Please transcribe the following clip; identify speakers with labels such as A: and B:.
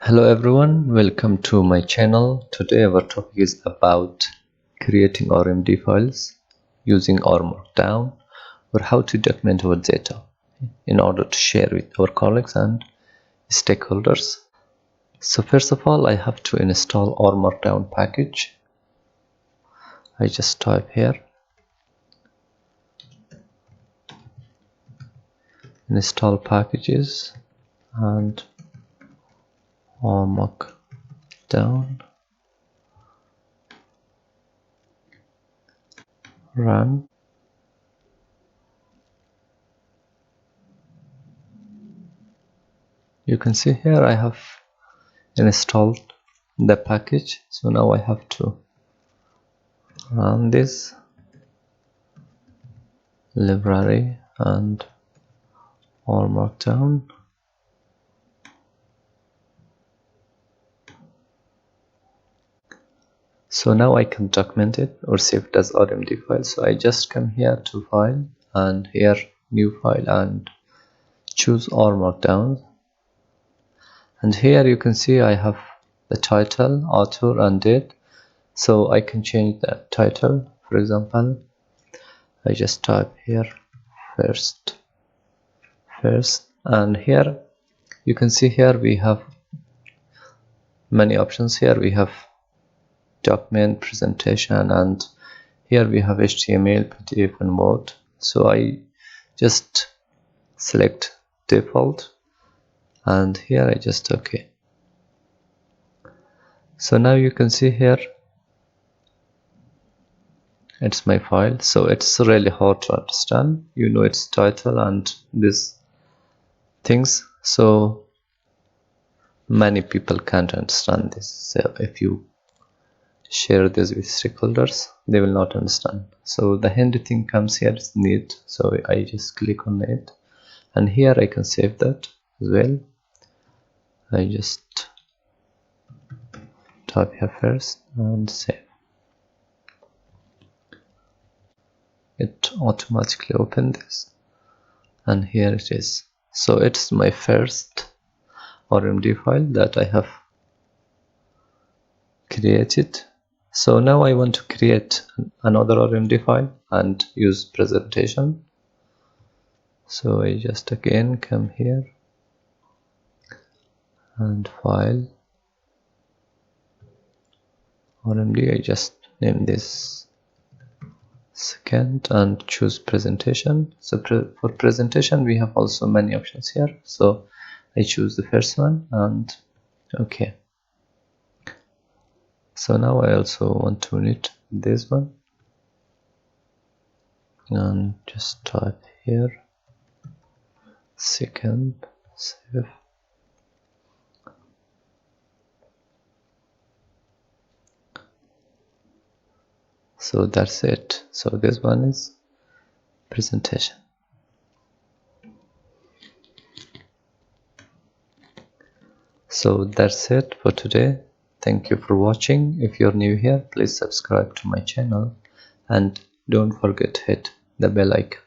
A: Hello everyone, welcome to my channel. Today our topic is about creating RMD files using Rmarkdown, or how to document our data in order to share with our colleagues and stakeholders. So first of all, I have to install Rmarkdown package. I just type here install packages and Rmarkdown run. You can see here I have installed the package, so now I have to run this library and Rmarkdown. So now I can document it or save it as RMD file. So I just come here to file and here new file and choose Rmarkdown, and here you can see I have the title, author and date. So I can change the title. For example, I just type here first, and here you can see here we have many options. Here we have document, presentation, and here we have HTML, PDF and Word. So I just select default and here I just OK. So now you can see here it's my file. So it's really hard to understand, its title and these things, so many people can't understand this. So if you share this with stakeholders, they will not understand. So the handy thing comes here is need, so I just click on it and here I can save that as well. I just type here first and save. It automatically opened this and here it is. So it's my first RMD file that I have created. So now I want to create another RMD file and use presentation. So I just again come here and file RMD. I just name this second and choose presentation. So for presentation we have also many options here, so I choose the first one and OK. So now I also want to need this one and just type here second, save. So that's it. So this one is presentation. So that's it for today. Thank you for watching. If you're new here, please subscribe to my channel and don't forget to hit the bell icon.